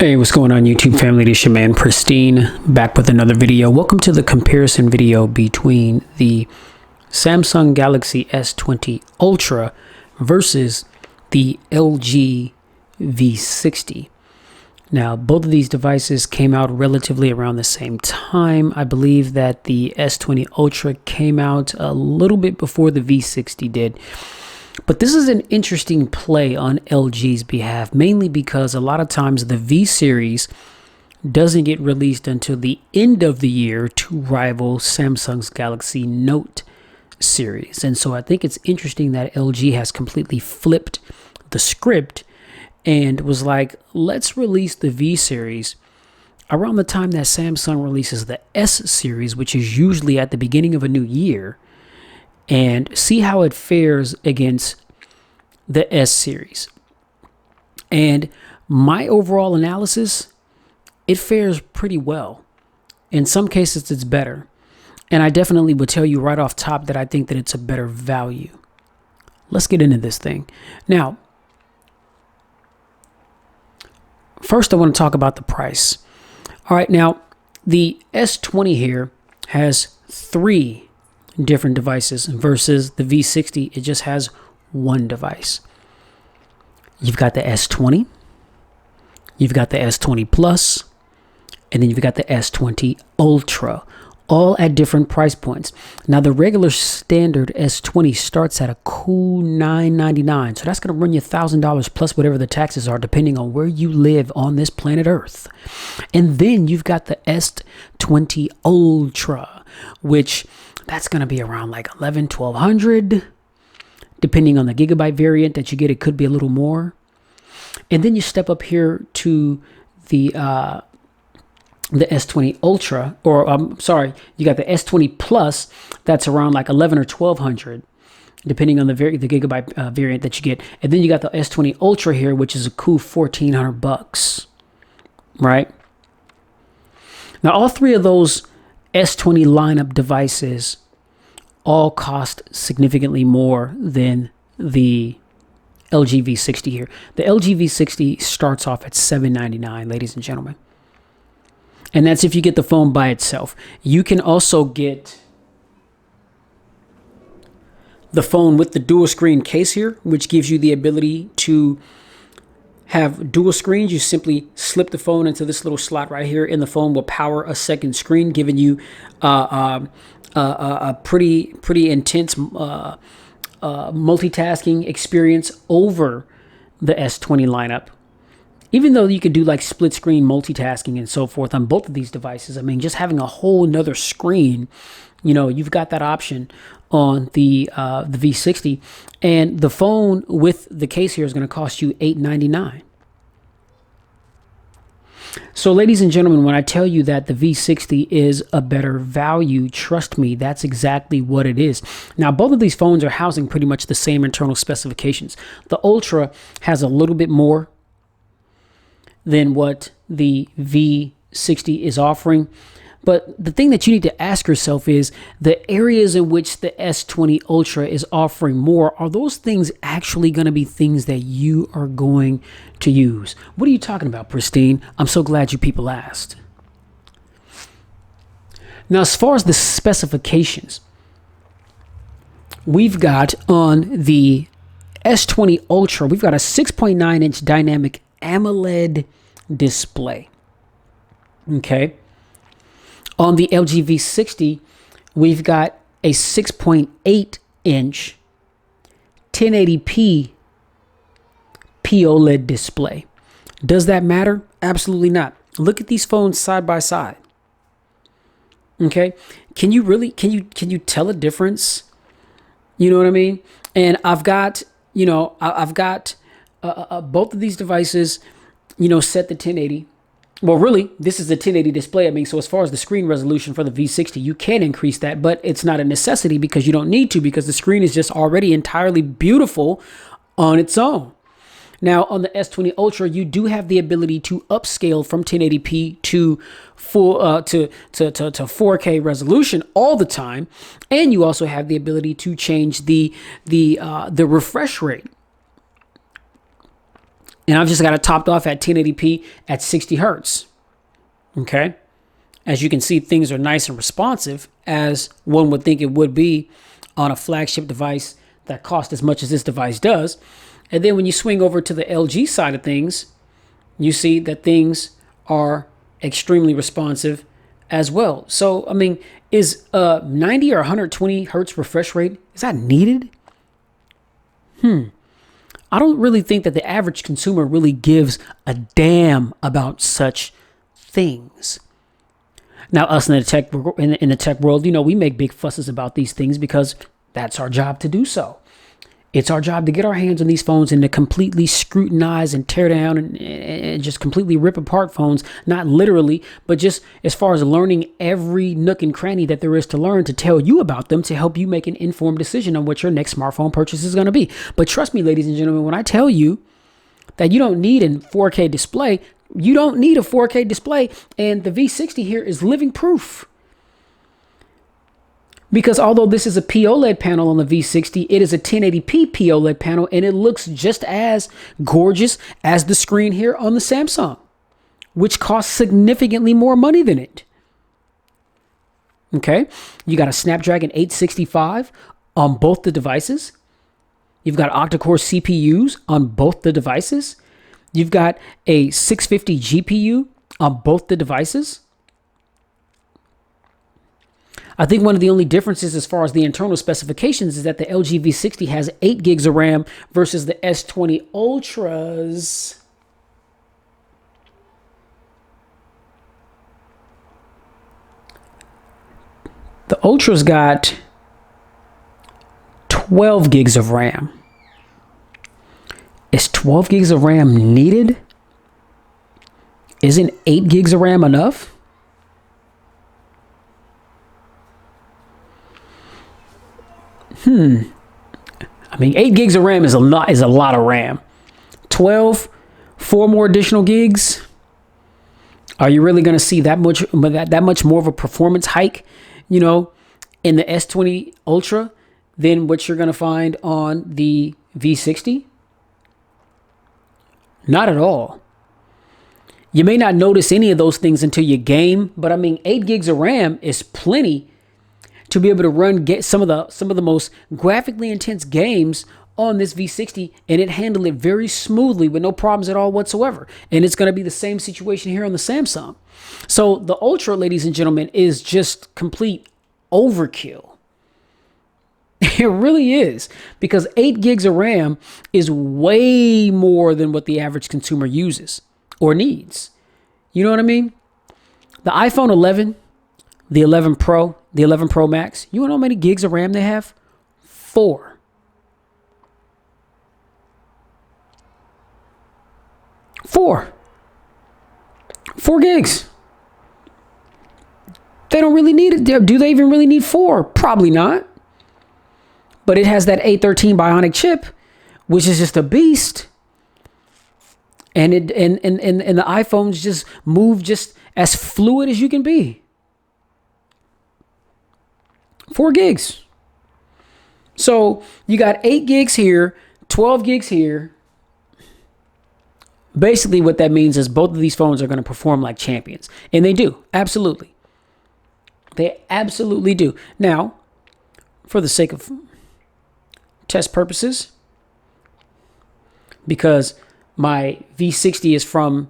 Hey, what's going on, YouTube family? This is your man Pristine, back with another video. Welcome to the comparison video between the Samsung Galaxy S20 Ultra versus the LG V60. Now, both of these devices came out relatively around the same time. I believe that the S20 Ultra came out a little bit before the V60 did. But this is an interesting play on LG's behalf, mainly because a lot of times the V series doesn't get released until the end of the year to rival Samsung's Galaxy Note series. And so I think it's interesting that LG has completely flipped the script and was like, let's release the V series around the time that Samsung releases the S series, which is usually at the beginning of a new year, and see how it fares against the S series. And my overall analysis, it fares pretty well. In some cases, it's better. And I definitely would tell you right off top that I think that it's a better value. Let's get into this thing. Now, first I want to talk about the price. All right, now the S20 here has 3 different devices versus the V60. It just has one device. You've got the S20, you've got the S20 Plus, and then you've got the S20 Ultra, all at different price points. Now, the regular standard S20 starts at a cool $999, so that's going to run you $1,000 plus whatever the taxes are, depending on where you live on this planet Earth. And then you've got the S20 Ultra, which that's going to be around like $1,100-1,200, depending on the gigabyte variant that you get. It could be a little more. And then you step up here to the S20 Ultra, or I'm sorry, you got the S20 Plus. That's around like $1,100 or $1,200, depending on the gigabyte variant that you get. And then you got the S20 Ultra here, which is a cool $1,400, right? Now, all 3 of those S20 lineup devices all cost significantly more than the LG V60 here. The LG V60 starts off at $799, ladies and gentlemen. And that's if you get the phone by itself. You can also get the phone with the dual screen case here, which gives you the ability to have dual screens. You simply slip the phone into this little slot right here, and the phone will power a second screen, giving you a pretty intense multitasking experience over the S20 lineup. Even though you could do like split screen multitasking and so forth on both of these devices, I mean, just having a whole nother screen, you've got that option on the V60, and the phone with the case here is going to cost you $899. So, ladies and gentlemen, when I tell you that the V60 is a better value, trust me, that's exactly what it is. Now, both of these phones are housing pretty much the same internal specifications. The Ultra has a little bit more than what the V60 is offering. But the thing that you need to ask yourself is the areas in which the S20 Ultra is offering more, are those things actually going to be things that you are going to use? What are you talking about, Pristine? I'm so glad you people asked. Now, as far as the specifications, we've got on the S20 Ultra, we've got a 6.9-inch dynamic AMOLED display. Okay. On the LG V60, we've got a 6.8-inch 1080p POLED display. Does that matter? Absolutely not. Look at these phones side by side. Okay, can you tell a difference? You know what I mean? And I've got both of these devices, set to 1080. Well, really, this is a 1080 display. I mean, so as far as the screen resolution for the V60, you can increase that, but it's not a necessity because you don't need to, because the screen is just already entirely beautiful on its own. Now, on the S20 Ultra, you do have the ability to upscale from 1080p to full to 4K resolution all the time, and you also have the ability to change the refresh rate. And I've just got it topped off at 1080p at 60 hertz. Okay. As you can see, things are nice and responsive, as one would think it would be on a flagship device that costs as much as this device does. And then when you swing over to the LG side of things, you see that things are extremely responsive as well. So, I mean, is 90 or 120 hertz refresh rate, is that needed? I don't really think that the average consumer really gives a damn about such things. Now, us in the tech world, you know, we make big fusses about these things because that's our job to do so. It's our job to get our hands on these phones and to completely scrutinize and tear down and just completely rip apart phones, not literally, but just as far as learning every nook and cranny that there is to learn, to tell you about them, to help you make an informed decision on what your next smartphone purchase is going to be. But trust me, ladies and gentlemen, when I tell you that you don't need a 4K display, you don't need a 4K display. And the V60 here is living proof. Because although this is a POLED panel on the V60, it is a 1080p POLED panel, and it looks just as gorgeous as the screen here on the Samsung, which costs significantly more money than it. Okay, you got a Snapdragon 865 on both the devices. You've got octa-core CPUs on both the devices. You've got a 650 GPU on both the devices. I think one of the only differences as far as the internal specifications is that the LG V60 has 8 gigs of RAM versus the S20 Ultras. The Ultra's got 12 gigs of RAM. Is 12 gigs of RAM needed? Isn't 8 gigs of RAM enough? I mean, 8 gigs of RAM is a lot of RAM. 12, 4 more additional gigs. Are you really going to see that much more of a performance hike, you know, in the S20 Ultra than what you're going to find on the V60? Not at all. You may not notice any of those things until you game, but I mean, 8 gigs of RAM is plenty to be able to get some of the most graphically intense games on this V60, and it handled it very smoothly with no problems at all whatsoever. And it's going to be the same situation here on the Samsung. So the Ultra, ladies and gentlemen, is just complete overkill. It really is, because 8 gigs of RAM is way more than what the average consumer uses or needs. You know what I mean? The iPhone 11, the 11 Pro, the 11 Pro Max, you know how many gigs of RAM they have? 4. 4 gigs. They don't really need it. Do they even really need 4? Probably not. But it has that A13 Bionic chip, which is just a beast. And the iPhones just move just as fluid as you can be. 4 gigs. So you got 8 gigs here, 12 gigs here. Basically what that means is both of these phones are going to perform like champions. And they do. Absolutely. They absolutely do. Now, for the sake of test purposes, because my V60 is from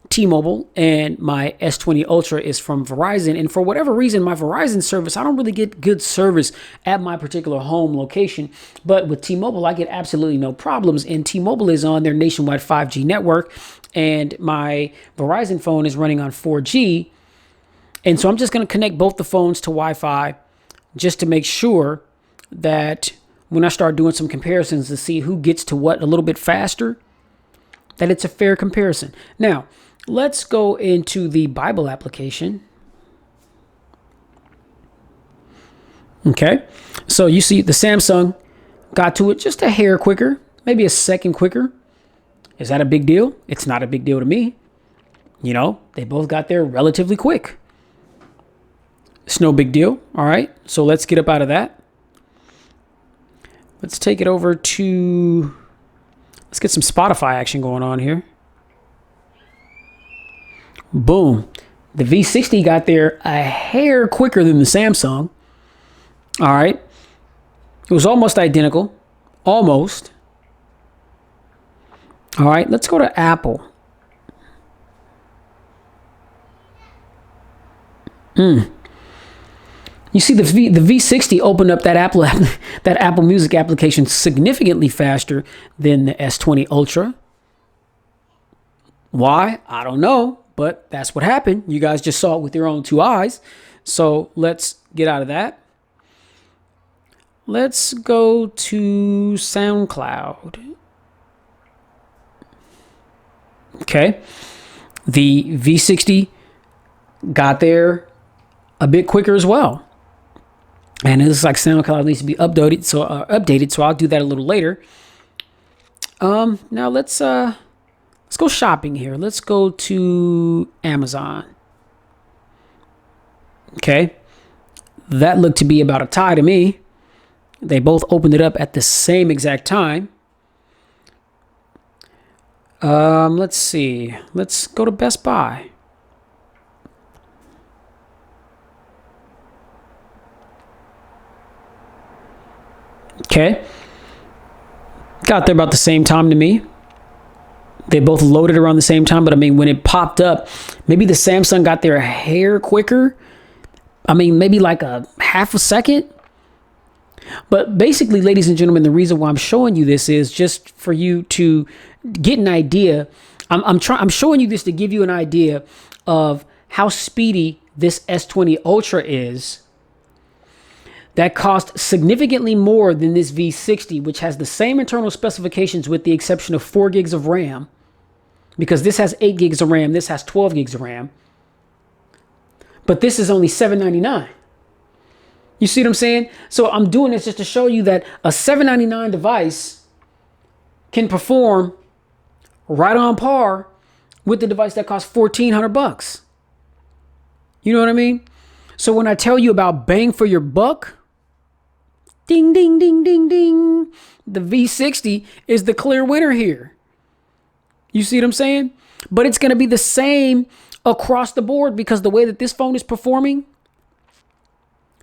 T-Mobile and my S20 Ultra is from Verizon, and for whatever reason, my Verizon service, I don't really get good service at my particular home location, but with T-Mobile, I get absolutely no problems, and T-Mobile is on their nationwide 5G network, and my Verizon phone is running on 4G, and so I'm just going to connect both the phones to Wi-Fi just to make sure that when I start doing some comparisons to see who gets to what a little bit faster, that it's a fair comparison. Now, let's go into the Bible application. Okay, so you see the Samsung got to it just a hair quicker, maybe a second quicker. Is that a big deal? It's not a big deal to me. You know, they both got there relatively quick. It's no big deal. All right, so let's get up out of that. Let's take it over to Let's get some Spotify action going on here. Boom. The V60 got there a hair quicker than the Samsung. All right. It was almost identical. Almost. All right. Let's go to Apple. You see the V60 opened up that Apple Music application significantly faster than the S20 Ultra. Why? I don't know, but that's what happened. You guys just saw it with your own two eyes. So let's get out of that. Let's go to SoundCloud. Okay. The V60 got there a bit quicker as well. And it looks like SoundCloud needs to be updated, so I'll do that a little later. Now let's go shopping here. Let's go to Amazon. Okay. That looked to be about a tie to me. They both opened it up at the same exact time. Let's see. Let's go to Best Buy. Okay. Got there about the same time to me. They both loaded around the same time, but I mean, when it popped up, maybe the Samsung got there a hair quicker. I mean, maybe like a half a second. But basically, ladies and gentlemen, the reason why I'm showing you this is just for you to get an idea. I'm showing you this to give you an idea of how speedy this S20 Ultra is. That cost significantly more than this V60, which has the same internal specifications with the exception of 4 gigs of RAM. Because this has 8 gigs of RAM, this has 12 gigs of RAM. But this is only $799. You see what I'm saying? So I'm doing this just to show you that a $799 device can perform right on par with the device that costs $1,400. You know what I mean? So when I tell you about bang for your buck, ding, ding, ding, ding, ding, the V60 is the clear winner here. You see what I'm saying? But it's going to be the same across the board because the way that this phone is performing,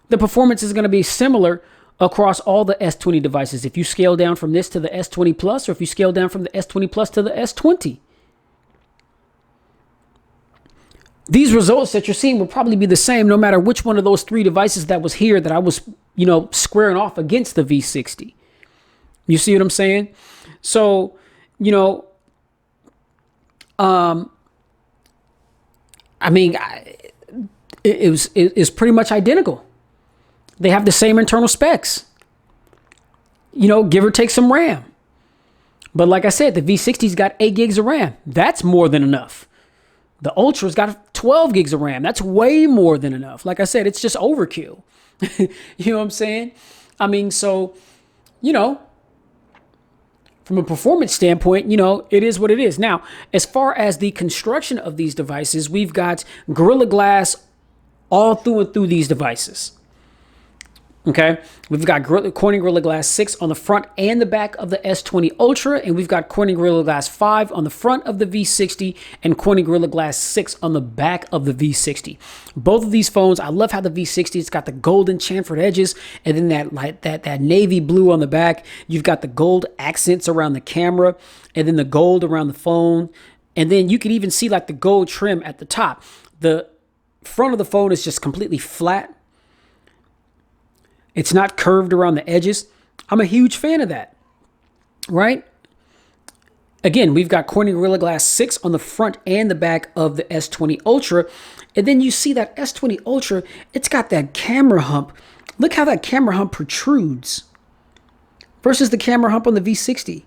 the performance is going to be similar across all the S20 devices. If you scale down from this to the S20 Plus, or if you scale down from the S20 Plus to the S20. These results that you're seeing will probably be the same no matter which one of those 3 devices that was here that I was, squaring off against the V60. You see what I'm saying? So, it's pretty much identical. They have the same internal specs, give or take some RAM. But like I said, the V60's got 8 gigs of RAM. That's more than enough. The Ultra's got 12 gigs of RAM. That's way more than enough. Like I said, it's just overkill. You know what I'm saying? I mean, so, from a performance standpoint, it is what it is. Now, as far as the construction of these devices, we've got Gorilla Glass all through and through these devices. Okay, we've got Corning Gorilla Glass 6 on the front and the back of the S20 Ultra, and we've got Corning Gorilla Glass 5 on the front of the V60 and Corning Gorilla Glass 6 on the back of the V60. Both of these phones, I love how the V60, it's got the golden chamfered edges, and then that navy blue on the back. You've got the gold accents around the camera, and then the gold around the phone, and then you can even see like the gold trim at the top. The front of the phone is just completely flat. It's not curved around the edges. I'm a huge fan of that, right? Again, we've got Corning Gorilla Glass 6 on the front and the back of the S20 Ultra. And then you see that S20 Ultra, it's got that camera hump. Look how that camera hump protrudes versus the camera hump on the V60.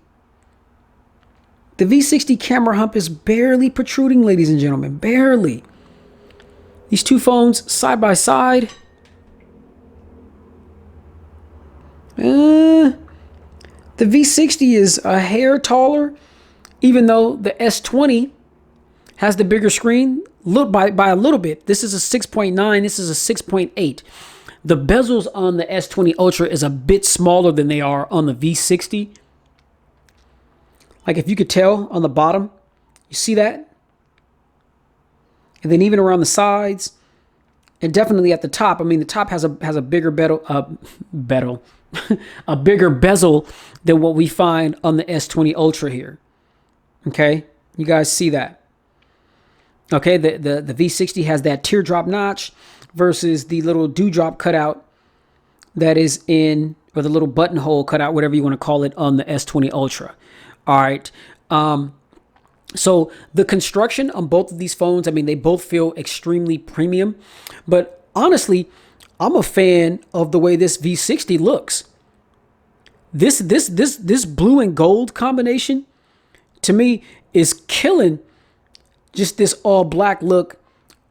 The V60 camera hump is barely protruding, ladies and gentlemen, barely. These two phones side by side. The V60 is a hair taller, even though the S20 has the bigger screen by a little bit. This is a 6.9. This is a 6.8. The bezels on the S20 Ultra is a bit smaller than they are on the V60. Like if you could tell on the bottom, you see that? And then even around the sides, and definitely at the top. I mean, the top has a bigger a bigger bezel than what we find on the S20 Ultra here. Okay, you guys see that? Okay, the V60 has that teardrop notch versus the little dewdrop cutout that is in, or the little buttonhole cutout, whatever you want to call it, on the S20 Ultra. All right. So the construction on both of these phones, I mean, they both feel extremely premium, but honestly, I'm a fan of the way this V60 looks. This blue and gold combination to me is killing just this all black look,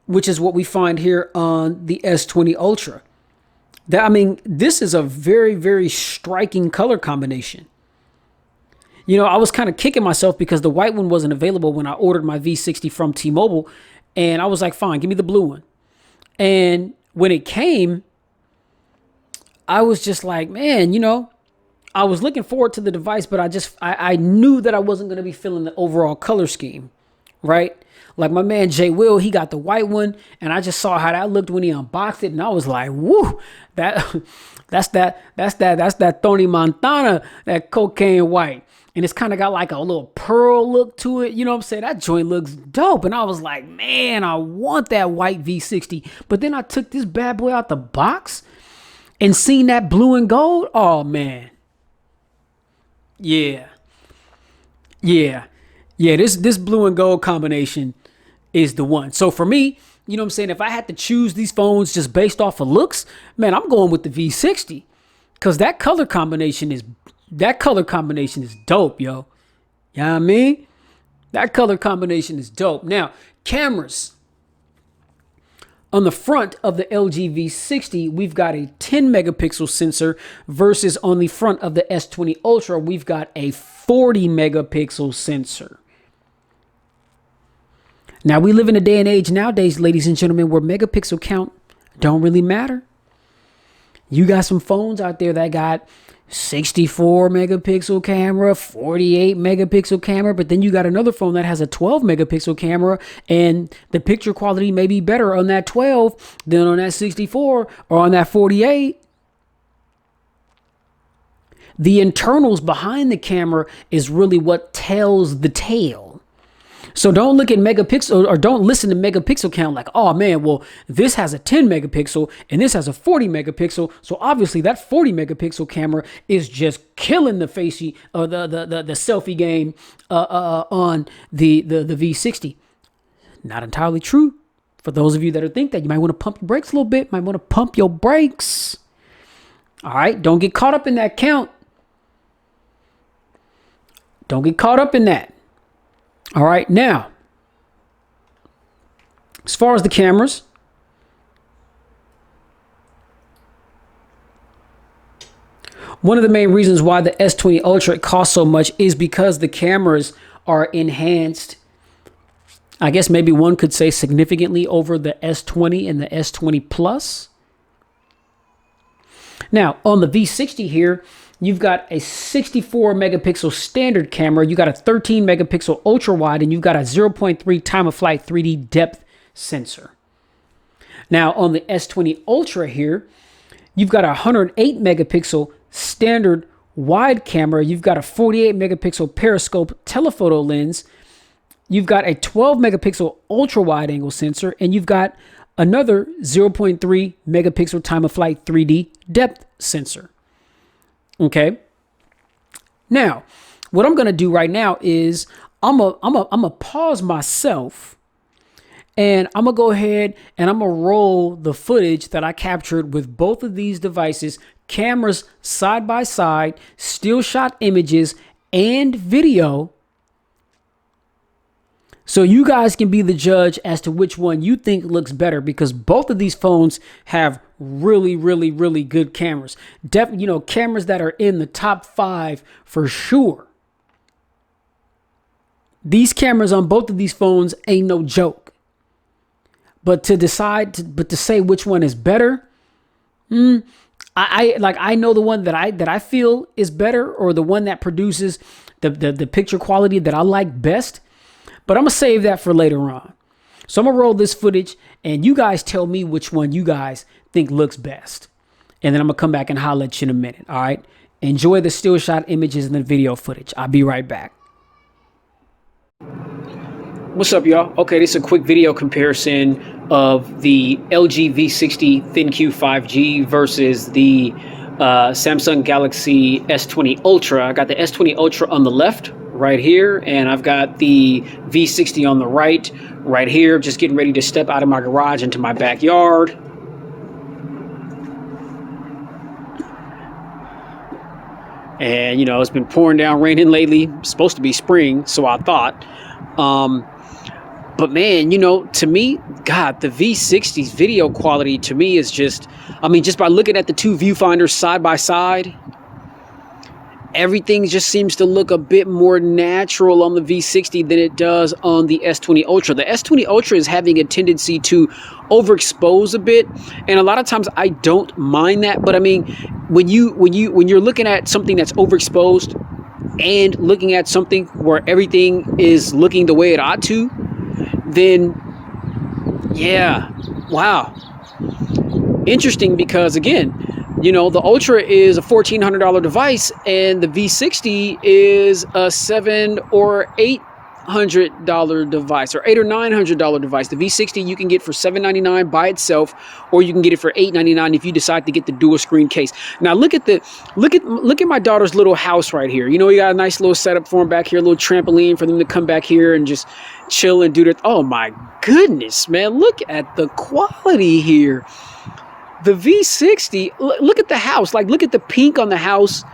which is what we find here on the S20 Ultra. I mean, this is a very, very striking color combination. You know, I was kind of kicking myself because the white one wasn't available when I ordered my V60 from T-Mobile. And I was like, fine, give me the blue one. And when it came, I was just like, man, you know, I was looking forward to the device, but I knew that I wasn't going to be feeling the overall color scheme, right? Like my man Jay Will, he got the white one, and I just saw how that looked when he unboxed it, and I was like, woo, that's that Tony Montana, that cocaine white. And it's kind of got like a little pearl look to it. You know what I'm saying? That joint looks dope. And I was like, man, I want that white V60. But then I took this bad boy out the box and seen that blue and gold. Oh, man. Yeah. This blue and gold combination is the one. So for me, you know what I'm saying? If I had to choose these phones just based off of looks, man, I'm going with the V60 because that color combination is dope, yo. You know what I mean? That color combination is dope. Now, cameras. On the front of the LG V60, we've got a 10 megapixel sensor versus on the front of the S20 Ultra, we've got a 40 megapixel sensor. Now, we live in a day and age nowadays, ladies and gentlemen, where megapixel count don't really matter. You got some phones out there that got 64 megapixel camera, 48 megapixel camera, but then you got another phone that has a 12 megapixel camera and the picture quality may be better on that 12 than on that 64 or on that 48. The internals behind the camera is really what tells the tale. So don't look at megapixel or don't listen to megapixel count like, oh man, well, this has a 10 megapixel and this has a 40 megapixel. So obviously that 40 megapixel camera is just killing the facey or the selfie game on the V60. Not entirely true. For those of you that think that, you might want to pump your brakes a little bit, might want to pump your brakes. All right, don't get caught up in that count. Don't get caught up in that. All right, now, as far as the cameras, one of the main reasons why the S20 Ultra costs so much is because the cameras are enhanced, I guess maybe one could say significantly over the S20 and the S20 Plus. Now, on the V60 here, you've got a 64 megapixel standard camera, you got a 13 megapixel ultra wide, and you've got a 0.3 time of flight 3D depth sensor. Now on the S20 Ultra here, you've got a 108 megapixel standard wide camera, you've got a 48 megapixel periscope telephoto lens, you've got a 12 megapixel ultra wide angle sensor, and you've got another 0.3 megapixel time of flight 3D depth sensor. Okay. Now, what I'm going to do right now is I'm gonna pause myself and I'm going to go ahead and I'm going to roll the footage that I captured with both of these devices, cameras side by side, still shot images and video. So you guys can be the judge as to which one you think looks better, because both of these phones have really, really, really good cameras. Cameras that are in the top 5 for sure. These cameras on both of these phones ain't no joke. But to say which one is better, I know the one that I feel is better, or the one that produces the picture quality that I like best. But I'm gonna save that for later on. So I'm gonna roll this footage, and you guys tell me which one you guys think looks best, and then I'm gonna come back and holler at you in a minute. All right. Enjoy the still shot images and the video footage. I'll be right back. What's up, y'all? Okay, this is a quick video comparison of the LG V60 ThinQ 5G versus the Samsung Galaxy S20 Ultra. I got the S20 Ultra on the left right here, and I've got the V60 on the right here. Just getting ready to step out of my garage into my backyard. And, you know, it's been pouring down, raining lately. It's supposed to be spring, so I thought. But man, you know, to me, God, the V60's video quality to me is just, I mean, just by looking at the two viewfinders side by side, everything just seems to look a bit more natural on the V60 than it does on the S20 Ultra. The S20 Ultra is having a tendency to overexpose a bit, and a lot of times I don't mind that. But I mean, when you're looking at something that's overexposed and looking at something where everything is looking the way it ought to, then yeah, wow, interesting. Because again, you know, the Ultra is a $1,400 device, and the V60 is a $700 or $800 device, or $800 or $900 device. The V60 you can get for $799 by itself, or you can get it for $899 if you decide to get the dual screen case. Now look at my daughter's little house right here. You know, you got a nice little setup for them back here, a little trampoline for them to come back here and just chill and do their. Oh my goodness, man! Look at the quality here. The V60, look at the house. Like, look at the pink on the house.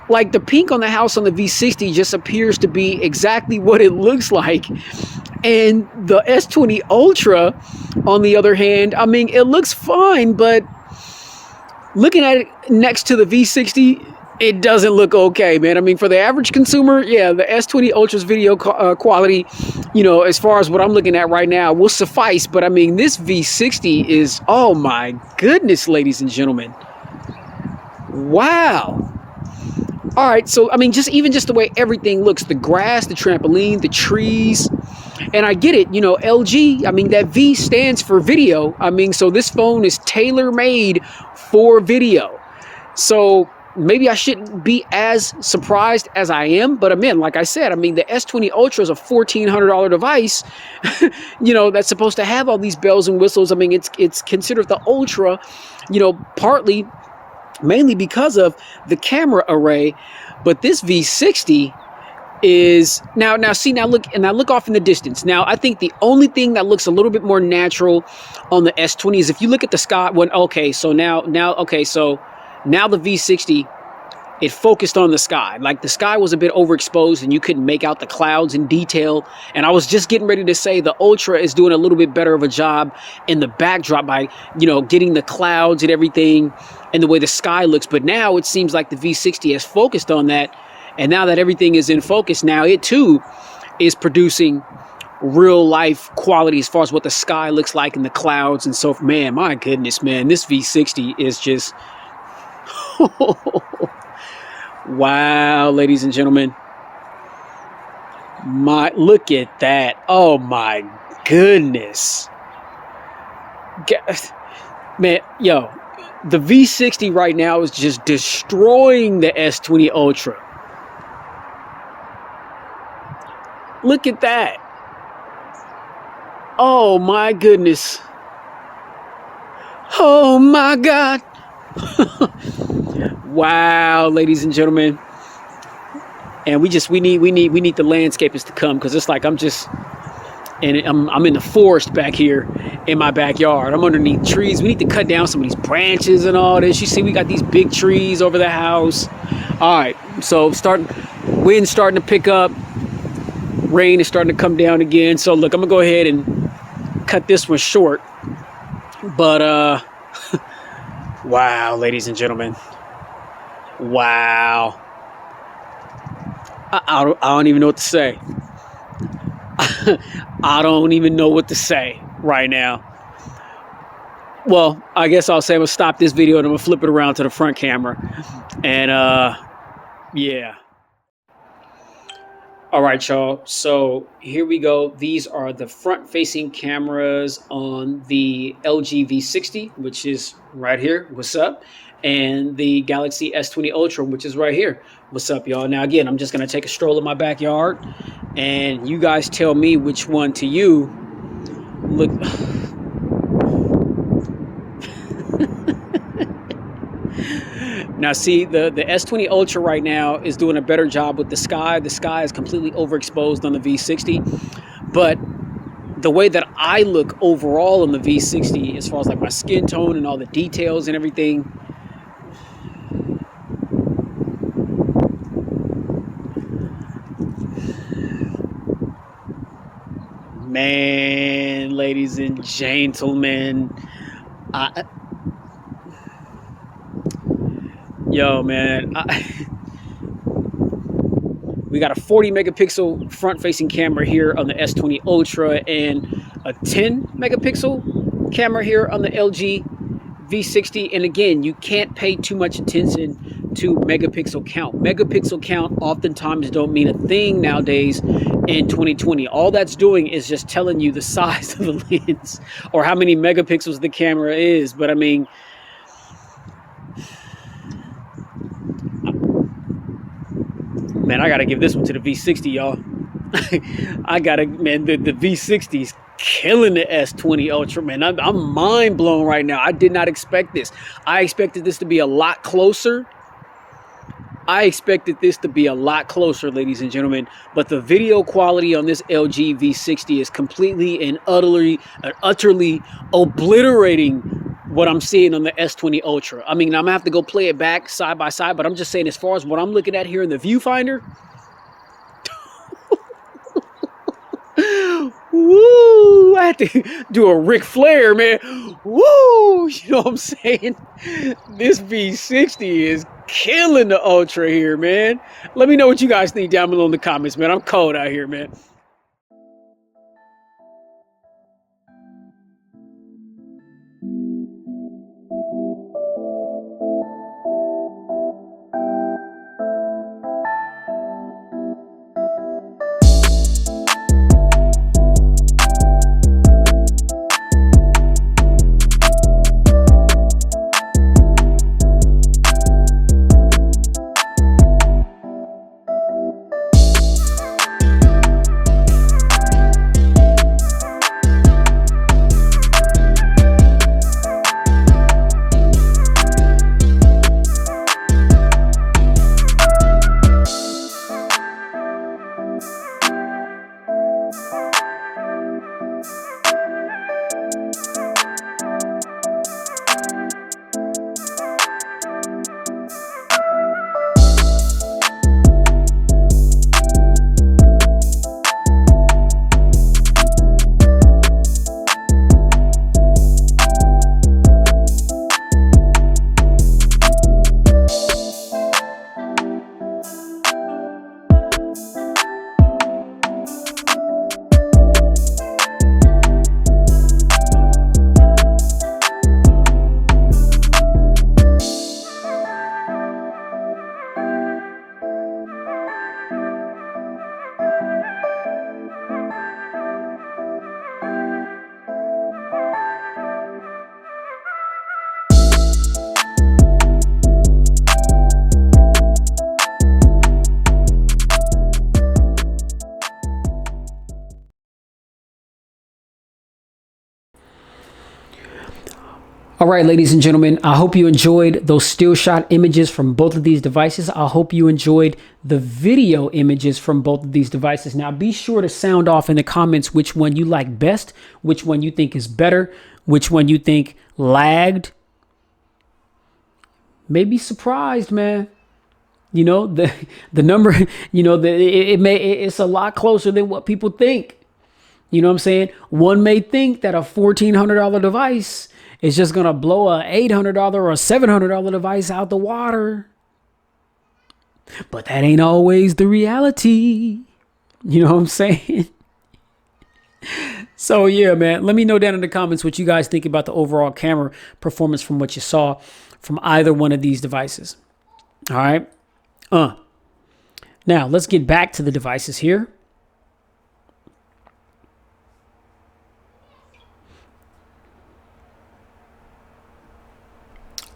Like, the pink on the house on the V60 just appears to be exactly what it looks like. And the S20 Ultra, on the other hand, I mean, it looks fine, but looking at it next to the V60, it doesn't look okay, man. I mean, for the average consumer, yeah, the S20 Ultra's video quality, you know, as far as what I'm looking at right now, will suffice. But I mean, this V60 is, oh my goodness, ladies and gentlemen. Wow. All right, so I mean, just the way everything looks, the grass, the trampoline, the trees. And I get it, you know, LG, I mean, that V stands for video. I mean, so this phone is tailor-made for video. So maybe I shouldn't be as surprised as I am, but I mean, like I said, I mean, the S20 Ultra is a $1,400 device, you know, that's supposed to have all these bells and whistles. I mean, it's considered the Ultra, you know, mainly because of the camera array, but this V60 is now look off in the distance. Now, I think the only thing that looks a little bit more natural on the S20 is if you look at the sky. So now the V60, it focused on the sky. Like, the sky was a bit overexposed and you couldn't make out the clouds in detail. And I was just getting ready to say the Ultra is doing a little bit better of a job in the backdrop by, you know, getting the clouds and everything and the way the sky looks. But now it seems like the V60 has focused on that. And now that everything is in focus, now it too is producing real life quality as far as what the sky looks like and the clouds and so, man, my goodness, man, this V60 is just wow, ladies and gentlemen. Look at that. Oh my goodness. Man, yo, the V60 right now is just destroying the S20 Ultra. Look at that. Oh my goodness. Oh my God. Wow, ladies and gentlemen. And we need the landscapers to come, because it's like I'm in the forest back here in my backyard. I'm underneath trees. We need to cut down some of these branches and all this. You see, we got these big trees over the house. All right, so wind's starting to pick up. Rain is starting to come down again. So look, I'm gonna go ahead and cut this one short. But wow, ladies and gentlemen. Wow. I don't even know what to say. I don't even know what to say right now. Well, I guess I'll say I'm gonna stop this video and I'm gonna flip it around to the front camera. And yeah. All right, y'all. So here we go. These are the front-facing cameras on the LG V60, which is right here. What's up? And the Galaxy S20 Ultra, which is right here. What's up, y'all? Now, again, I'm just gonna take a stroll in my backyard, and you guys tell me which one to you look. Now, see, the S20 Ultra right now is doing a better job with the sky. The sky is completely overexposed on the V60. But the way that I look overall in the V60, as far as like my skin tone and all the details and everything, man, ladies and gentlemen, yo, man, we got a 40 megapixel front facing camera here on the S20 Ultra and a 10 megapixel camera here on the LG V60. And again, you can't pay too much attention to megapixel count. Megapixel count oftentimes don't mean a thing nowadays in 2020. All that's doing is just telling you the size of the lens or how many megapixels the camera is. But I mean, man, I gotta give this one to the V60, y'all. Man, the V60 is killing the S20 Ultra, man. I'm mind blown right now. I did not expect this. I expected this to be a lot closer. Ladies and gentlemen. But the video quality on this LG V60 is completely and utterly obliterating what I'm seeing on the S20 Ultra. I mean, I'm gonna have to go play it back side by side, but I'm just saying, as far as what I'm looking at here in the viewfinder, woo, I had to do a Ric Flair, man. Woo, you know what I'm saying? This V60 is killing the Ultra here, man. Let me know what you guys think down below in the comments, man. I'm cold out here, man. All right, ladies and gentlemen, I hope you enjoyed those still shot images from both of these devices. I hope you enjoyed the video images from both of these devices. Now, be sure to sound off in the comments which one you like best, which one you think is better, which one you think lagged. Maybe surprised, man. You know, the number, you know, it's a lot closer than what people think. You know what I'm saying? One may think that a $1,400 device is just going to blow a $800 or a $700 device out the water. But that ain't always the reality. You know what I'm saying? So yeah, man, let me know down in the comments what you guys think about the overall camera performance from what you saw from either one of these devices. All right. Now let's get back to the devices here.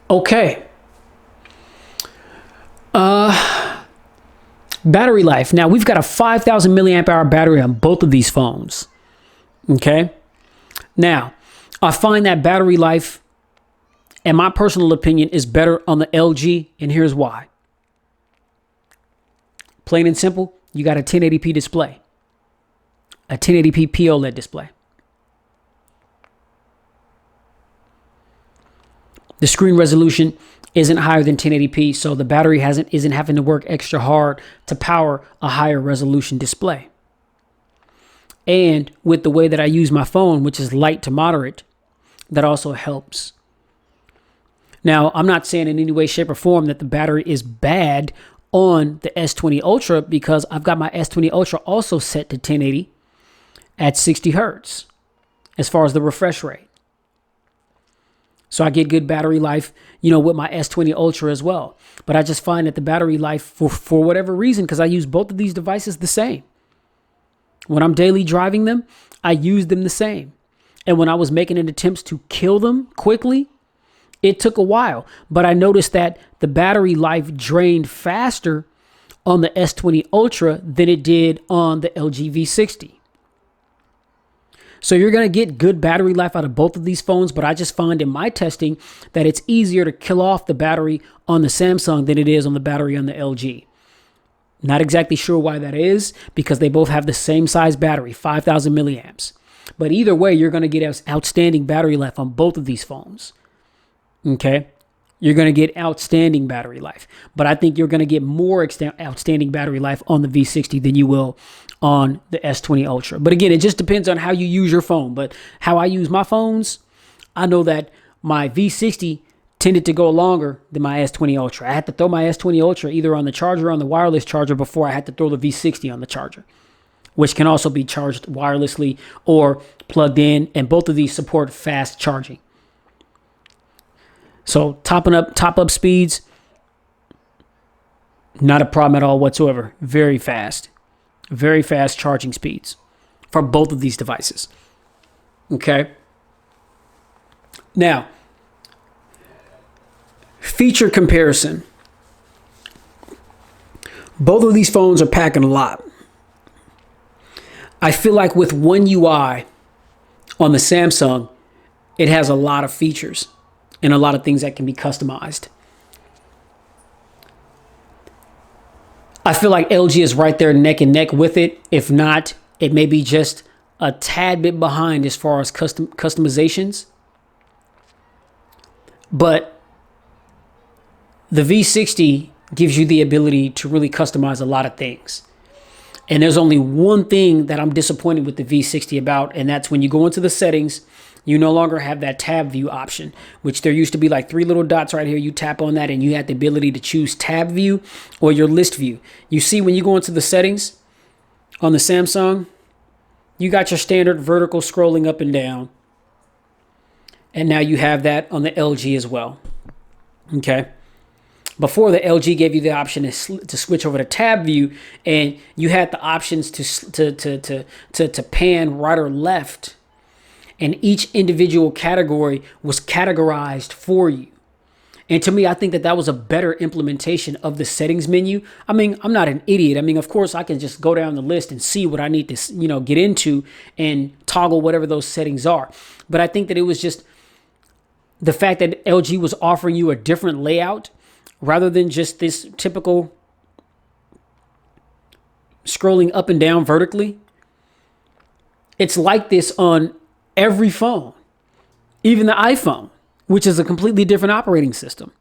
Okay. Battery life. Now we've got a 5,000 milliamp hour battery on both of these phones. Okay. Now, I find that battery life, in my personal opinion, is better on the LG, and here's why. Plain and simple, you got a 1080p display, a 1080p POLED display. The screen resolution isn't higher than 1080p, so the battery isn't having to work extra hard to power a higher resolution display. And with the way that I use my phone, which is light to moderate, that also helps. Now, I'm not saying in any way, shape, or form that the battery is bad on the S20 Ultra, because I've got my S20 Ultra also set to 1080 at 60 hertz as far as the refresh rate. So I get good battery life, with my S20 Ultra as well. But I just find that the battery life, for whatever reason, because I use both of these devices the same. When I'm daily driving them, I use them the same. And when I was making an attempts to kill them quickly, it took a while. But I noticed that the battery life drained faster on the S20 Ultra than it did on the LG V60. So you're going to get good battery life out of both of these phones, but I just find in my testing that it's easier to kill off the battery on the Samsung than it is on the battery on the LG. Not exactly sure why that is, because they both have the same size battery, 5,000 milliamps. But either way, you're going to get outstanding battery life on both of these phones. Okay? You're going to get outstanding battery life. But I think you're going to get more outstanding battery life on the V60 than you will on the S20 Ultra. But again, it just depends on how you use your phone. But how I use my phones, I know that my V60 tended to go longer than my S20 Ultra. I had to throw my S20 Ultra either on the charger or on the wireless charger before I had to throw the V60 on the charger, which can also be charged wirelessly or plugged in, and both of these support fast charging. So top up speeds, not a problem at all whatsoever. Very fast charging speeds for both of these devices. Okay. Now, feature comparison. Both of these phones are packing a lot. I feel like with One UI on the Samsung, it has a lot of features and a lot of things that can be customized. I feel like LG is right there neck and neck with it. If not, it may be just a tad bit behind as far as customizations. But the V60 gives you the ability to really customize a lot of things. And there's only one thing that I'm disappointed with the V60 about, and that's when you go into the settings, you no longer have that tab view option, which there used to be like 3 little dots right here. You tap on that and you had the ability to choose tab view or your list view. You see, when you go into the settings on the Samsung, you got your standard vertical scrolling up and down. And now you have that on the LG as well. Okay. Before, the LG gave you the option to switch over to tab view, and you had the options to pan right or left, and each individual category was categorized for you. And to me, I think that was a better implementation of the settings menu. I mean, I'm not an idiot. I mean, of course, I can just go down the list and see what I need to, get into and toggle whatever those settings are. But I think that it was just the fact that LG was offering you a different layout rather than just this typical scrolling up and down vertically. It's like this on every phone, even the iPhone, which is a completely different operating system.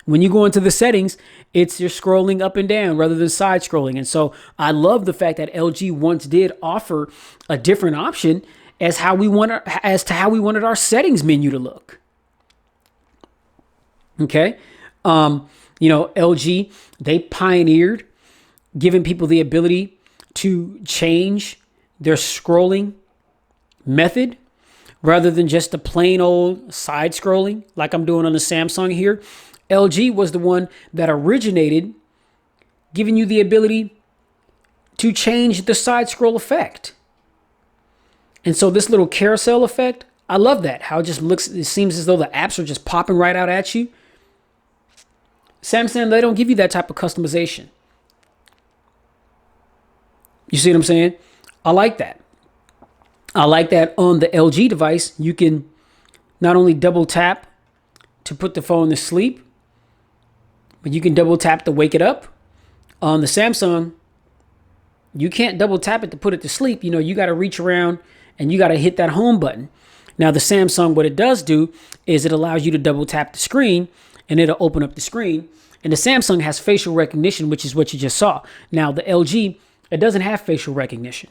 When you go into the settings, you're scrolling up and down rather than side scrolling. And so I love the fact that LG once did offer a different option as to how we wanted our settings menu to look. Okay. LG, they pioneered giving people the ability to change their scrolling method rather than just the plain old side scrolling like I'm doing on the Samsung here. LG was the one that originated giving you the ability to change the side scroll effect. And so this little carousel effect, I love that. How it just looks, it seems as though the apps are just popping right out at you. Samsung, they don't give you that type of customization. You see what I'm saying? I like that. I like that on the LG device, you can not only double tap to put the phone to sleep, but you can double tap to wake it up. On the Samsung, you can't double tap it to put it to sleep. You know, you got to reach around and you got to hit that home button. Now, the Samsung, what it does do is it allows you to double tap the screen and it'll open up the screen. And the Samsung has facial recognition, which is what you just saw. Now, the LG, it doesn't have facial recognition.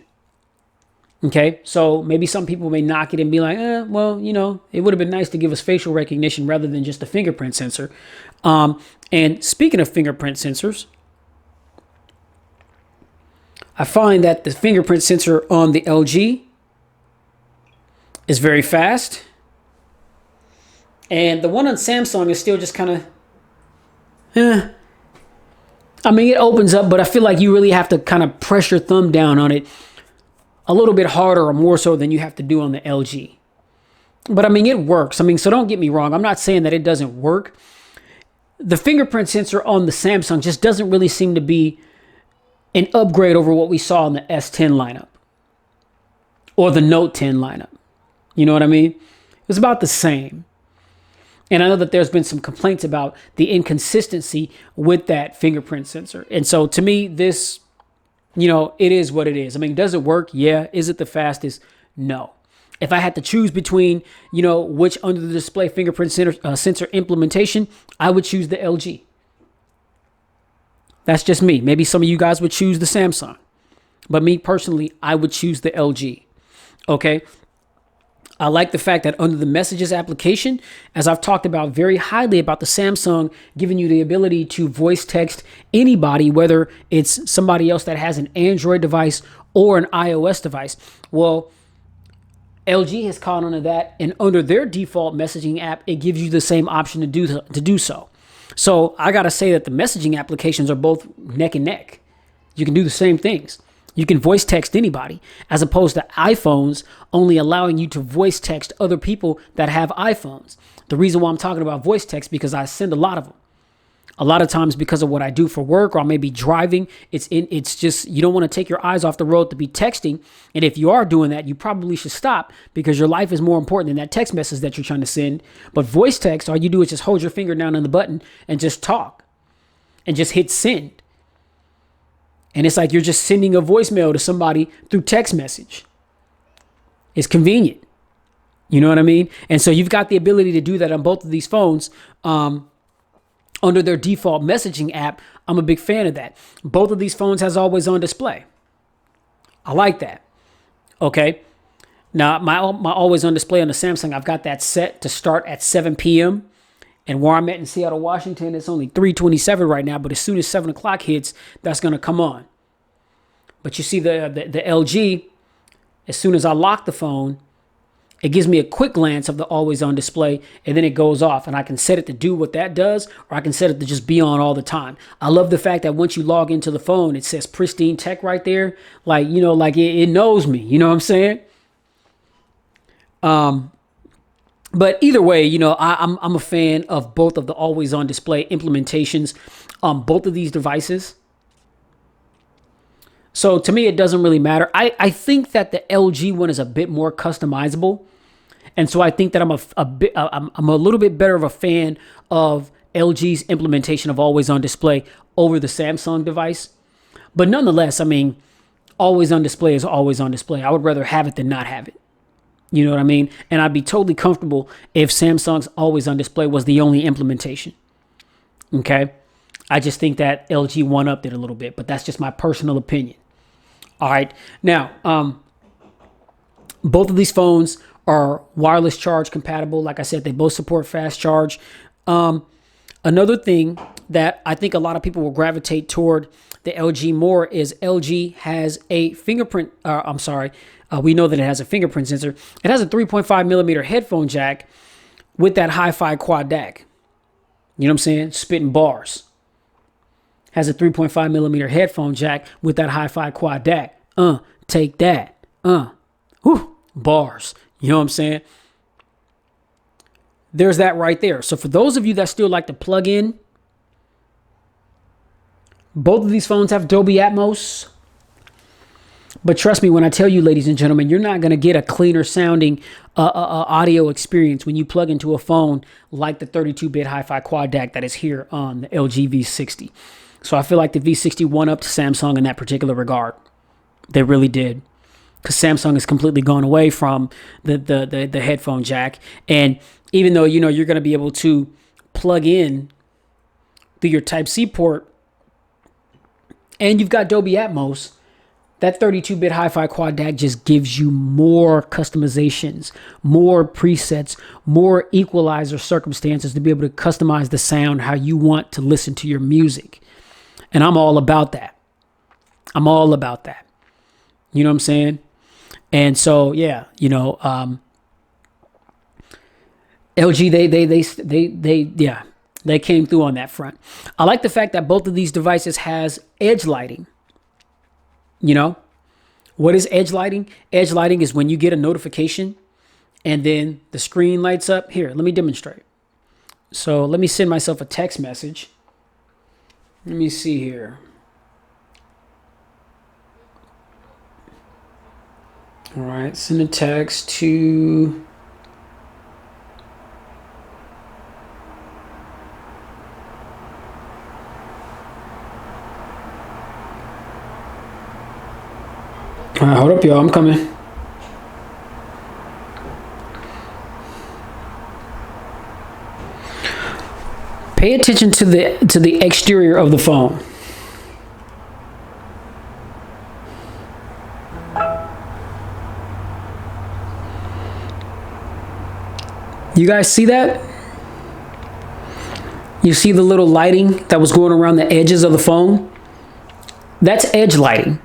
Okay, so maybe some people may knock it and be like, well, you know, it would have been nice to give us facial recognition rather than just a fingerprint sensor. And speaking of fingerprint sensors, I find that the fingerprint sensor on the LG is very fast. And the one on Samsung is still just kind of, I mean, it opens up, but I feel like you really have to kind of press your thumb down on it a little bit harder or more so than you have to do on the LG. But I mean, it works. I mean, so don't get me wrong. I'm not saying that it doesn't work. The fingerprint sensor on the Samsung just doesn't really seem to be an upgrade over what we saw in the S10 lineup or the Note 10 lineup. You know what I mean? It's about the same. And I know that there's been some complaints about the inconsistency with that fingerprint sensor. And so to me, this, you know, it is what it is. I mean, does it work? Yeah. Is it the fastest? No. If I had to choose between, you know, which under the display fingerprint sensor implementation, I would choose the LG. That's just me. Maybe some of you guys would choose the Samsung. But me personally, I would choose the LG. Okay. I like the fact that under the messages application, as I've talked about very highly about the Samsung giving you the ability to voice text anybody, whether it's somebody else that has an Android device or an iOS device. Well, LG has caught on to that, and under their default messaging app, it gives you the same option to do so. So I got to say that the messaging applications are both neck and neck. You can do the same things. You can voice text anybody, as opposed to iPhones only allowing you to voice text other people that have iPhones. The reason why I'm talking about voice text, because I send a lot of them. A lot of times because of what I do for work, or I may be driving. It's just, you don't want to take your eyes off the road to be texting. And if you are doing that, you probably should stop, because your life is more important than that text message that you're trying to send. But voice text, all you do is just hold your finger down on the button and just talk and just hit send. And it's like you're just sending a voicemail to somebody through text message. It's convenient. You know what I mean? And so you've got the ability to do that on both of these phones under their default messaging app. I'm a big fan of that. Both of these phones has always on display. I like that. Okay. Now, my always on display on the Samsung, I've got that set to start at 7 p.m. And where I'm at in Seattle, Washington, it's only 3:27 right now. But as soon as 7 o'clock hits, that's going to come on. But you see the LG, as soon as I lock the phone, it gives me a quick glance of the always on display, and then it goes off. And I can set it to do what that does, or I can set it to just be on all the time. I love the fact that once you log into the phone, it says pristine tech right there. Like, you know, like it knows me. You know what I'm saying? But either way, you know, I'm a fan of both of the always on display implementations on both of these devices. So to me, it doesn't really matter. I think that the LG one is a bit more customizable. And so I think that I'm a little bit better of a fan of LG's implementation of always on display over the Samsung device. But nonetheless, I mean, always on display is always on display. I would rather have it than not have it. You know what I mean? And I'd be totally comfortable if Samsung's always on display was the only implementation. Okay. I just think that LG one-upped it a little bit, but that's just my personal opinion. All right. Now, both of these phones are wireless charge compatible. Like I said, they both support fast charge. I Another thing that I think a lot of people will gravitate toward the LG more is LG has a fingerprint. We know that it has a fingerprint sensor. It has a 3.5 millimeter headphone jack with that hi-fi quad DAC. You know what I'm saying? Spitting bars. Has a 3.5 millimeter headphone jack with that hi-fi quad DAC. Take that. Bars. You know what I'm saying? There's that right there. So for those of you that still like to plug in, both of these phones have Adobe Atmos. But trust me when I tell you, ladies and gentlemen, you're not going to get a cleaner sounding audio experience when you plug into a phone like the 32-bit hi-fi quad DAC that is here on the LG V60. So I feel like the V60 one-upped Samsung in that particular regard. They really did. Because Samsung has completely gone away from the headphone jack. And even though, you know, you're going to be able to plug in through your Type-C port and you've got Dolby Atmos, that 32-bit hi-fi quad DAC just gives you more customizations, more presets, more equalizer circumstances to be able to customize the sound how you want to listen to your music. And I'm all about that. I'm all about that. You know what I'm saying? And so, yeah, you know, LG, they came through on that front. I like the fact that both of these devices has edge lighting. You know, what is edge lighting? Edge lighting is when you get a notification and then the screen lights up. Here, let me demonstrate. So let me send myself a text message. Let me see here. All right, send a text to... All right, hold up, y'all. I'm coming. Pay attention to the exterior of the phone. You guys see that? You see the little lighting that was going around the edges of the phone? That's edge lighting.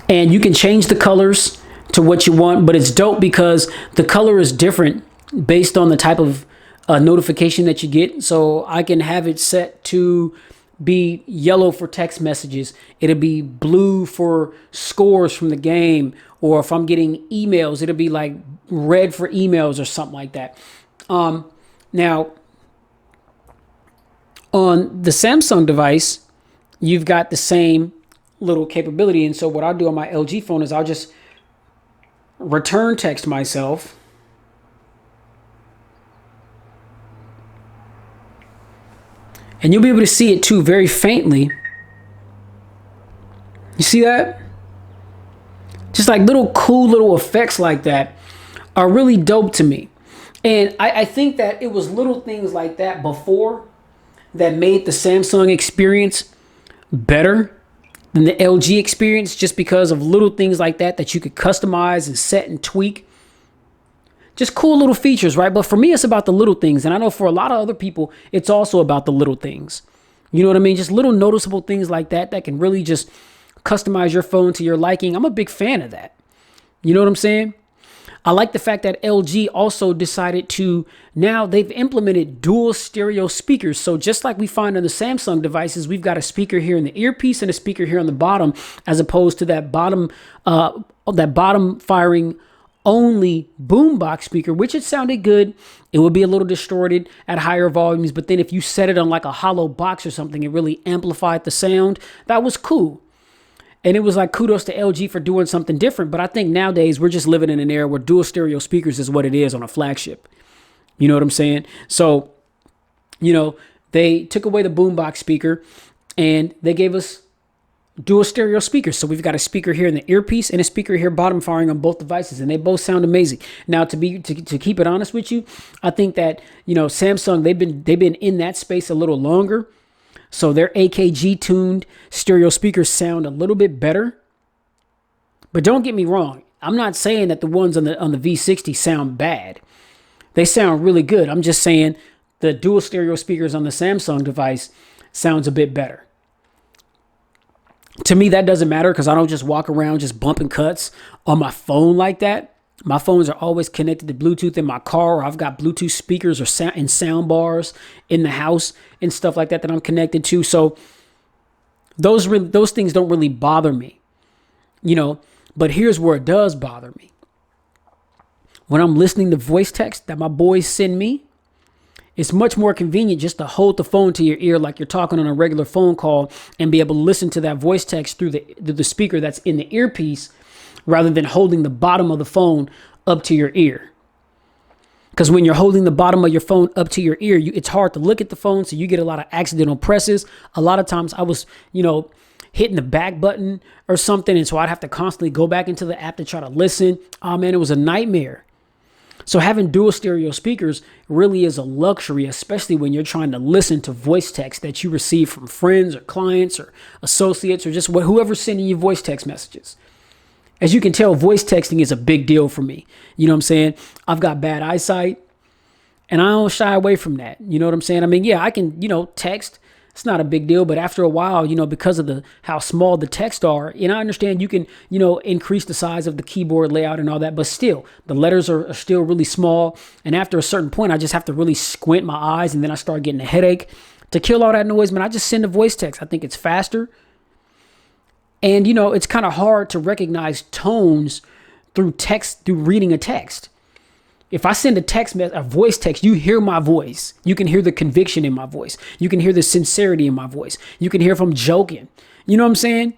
And you can change the colors to what you want, but it's dope because the color is different based on the type of notification that you get. So I can have it set to be yellow for text messages. It'll be blue for scores from the game. Or if I'm getting emails, it'll be like red for emails or something like that. Now, on the Samsung device, you've got the same little capability. And so what I'll do on my LG phone is I'll just return text myself. And you'll be able to see it too very faintly. You see that? Just like little cool little effects like that are really dope to me. And I think that it was little things like that before that made the Samsung experience better than the LG experience, just because of little things like that you could customize and set and tweak. Just cool little features, right? But for me, it's about the little things. And I know for a lot of other people, it's also about the little things. You know what I mean? Just little noticeable things like that can really just customize your phone to your liking. I'm a big fan of that. You know what I'm saying? I like the fact that LG also decided to, now they've implemented dual stereo speakers. So just like we find on the Samsung devices, we've got a speaker here in the earpiece and a speaker here on the bottom, as opposed to that bottom firing only boombox speaker, which it sounded good. It would be a little distorted at higher volumes, but then if you set it on like a hollow box or something, it really amplified the sound. That was cool. And it was like kudos to LG for doing something different. But I think nowadays we're just living in an era where dual stereo speakers is what it is on a flagship. You know what I'm saying? So, you know, they took away the boombox speaker and they gave us dual stereo speakers. So we've got a speaker here in the earpiece and a speaker here bottom firing on both devices, and they both sound amazing. Now, to keep it honest with you, I think that, you know, Samsung, they've been in that space a little longer. So their AKG tuned stereo speakers sound a little bit better. But don't get me wrong. I'm not saying that the ones on the V60 sound bad. They sound really good. I'm just saying the dual stereo speakers on the Samsung device sounds a bit better. To me, that doesn't matter because I don't just walk around just bumping cuts on my phone like that. My phones are always connected to Bluetooth in my car, or I've got Bluetooth speakers or sound bars in the house and stuff like that I'm connected to. So those things don't really bother me, but here's where it does bother me. When I'm listening to voice text that my boys send me, it's much more convenient just to hold the phone to your ear like you're talking on a regular phone call and be able to listen to that voice text through the speaker that's in the earpiece rather than holding the bottom of the phone up to your ear. Because when you're holding the bottom of your phone up to your ear, it's hard to look at the phone, so you get a lot of accidental presses. A lot of times I was, hitting the back button or something, and so I'd have to constantly go back into the app to try to listen. Oh man, it was a nightmare. So having dual stereo speakers really is a luxury, especially when you're trying to listen to voice text that you receive from friends or clients or associates or just whoever's sending you voice text messages. As you can tell, voice texting is a big deal for me. You know what I'm saying? I've got bad eyesight and I don't shy away from that. You know what I'm saying? I mean, yeah, I can, text. It's not a big deal, but after a while, because of how small the text are, and I understand you can, increase the size of the keyboard layout and all that, but still, the letters are still really small. And after a certain point, I just have to really squint my eyes, and then I start getting a headache. To kill all that noise, man, I just send a voice text. I think it's faster. And, it's kind of hard to recognize tones through reading a text. If I send a voice text, you hear my voice. You can hear the conviction in my voice. You can hear the sincerity in my voice. You can hear if I'm joking. You know what I'm saying?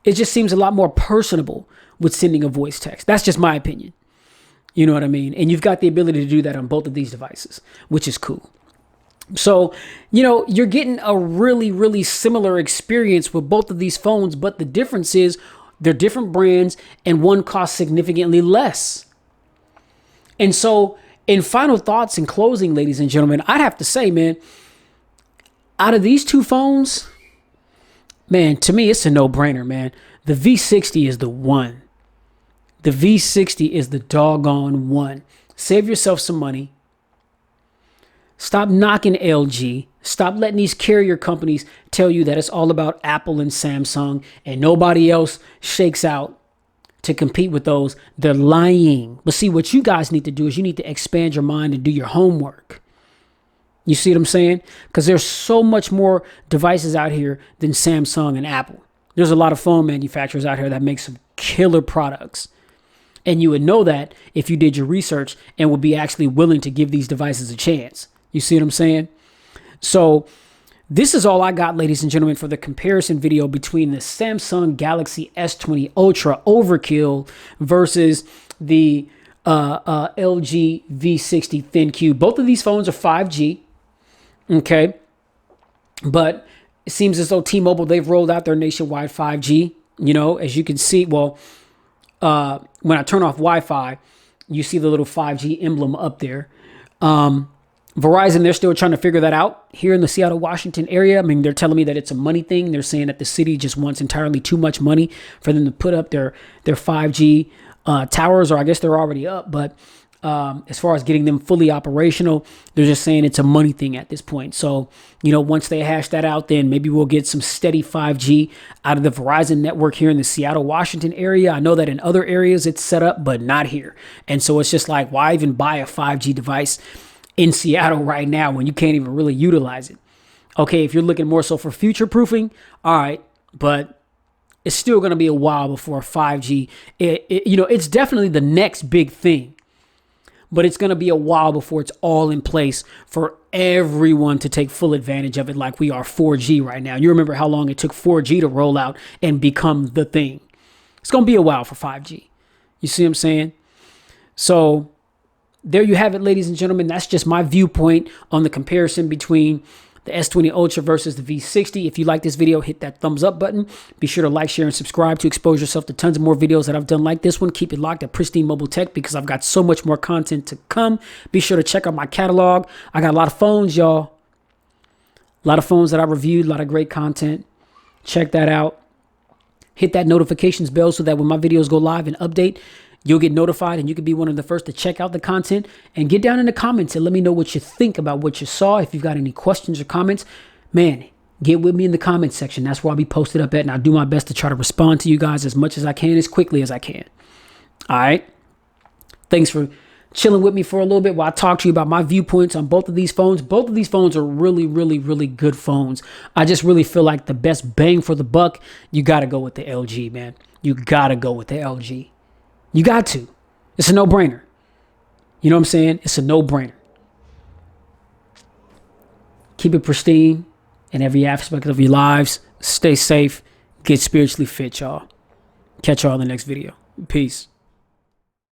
It just seems a lot more personable with sending a voice text. That's just my opinion. You know what I mean? And you've got the ability to do that on both of these devices, which is cool. So, you're getting a really, really similar experience with both of these phones, but the difference is they're different brands and one costs significantly less. And so in final thoughts and closing, ladies and gentlemen, I'd have to say, man, out of these two phones, man, to me, it's a no-brainer, man. The V60 is the one. The V60 is the doggone one. Save yourself some money. Stop knocking LG. Stop letting these carrier companies tell you that it's all about Apple and Samsung and nobody else shakes out to compete with those. They're lying. But see, what you guys need to do is you need to expand your mind and do your homework. You see what I'm saying? Because there's so much more devices out here than Samsung and Apple. There's a lot of phone manufacturers out here that make some killer products. And you would know that if you did your research and would be actually willing to give these devices a chance. You see what I'm saying? So this is all I got, ladies and gentlemen, for the comparison video between the Samsung Galaxy S20 Ultra Overkill versus the LG V60 ThinQ. Both of these phones are 5G, okay? But it seems as though T-Mobile, they've rolled out their nationwide 5G. As you can see, when I turn off Wi-Fi, you see the little 5G emblem up there. Verizon, they're still trying to figure that out here in the Seattle, Washington area. I mean, they're telling me that it's a money thing. They're saying that the city just wants entirely too much money for them to put up their 5G towers, or I guess they're already up. But as far as getting them fully operational, they're just saying it's a money thing at this point. So, once they hash that out, then maybe we'll get some steady 5G out of the Verizon network here in the Seattle, Washington area. I know that in other areas it's set up, but not here. And so it's just like, why even buy a 5G device in Seattle right now when you can't even really utilize it? Okay, if you're looking more so for future proofing, all right, but it's still going to be a while before 5G. It's definitely the next big thing, but it's going to be a while before it's all in place for everyone to take full advantage of it like we are 4G right now. You remember how long it took 4G to roll out and become the thing. It's going to be a while for 5G. You see what I'm saying? So there you have it, ladies and gentlemen. That's just my viewpoint on the comparison between the S20 Ultra versus the V60. If you like this video, hit that thumbs up button. Be sure to like, share, and subscribe to expose yourself to tons of more videos that I've done like this one. Keep it locked at Pristine Mobile Tech because I've got so much more content to come. Be sure to check out my catalog. I got a lot of phones, y'all. A lot of phones that I reviewed, a lot of great content. Check that out. Hit that notifications bell so that when my videos go live and update, you'll get notified and you can be one of the first to check out the content. And get down in the comments and let me know what you think about what you saw. If you've got any questions or comments, man, get with me in the comments section. That's where I'll be posted up at, and I'll do my best to try to respond to you guys as much as I can, as quickly as I can. All right. Thanks for chilling with me for a little bit while I talk to you about my viewpoints on both of these phones. Both of these phones are really, really, really good phones. I just really feel like the best bang for the buck, you got to go with the LG, man. You got to go with the LG. You got to. It's a no-brainer. You know what I'm saying? It's a no-brainer. Keep it pristine in every aspect of your lives. Stay safe. Get spiritually fit, y'all. Catch y'all in the next video. Peace.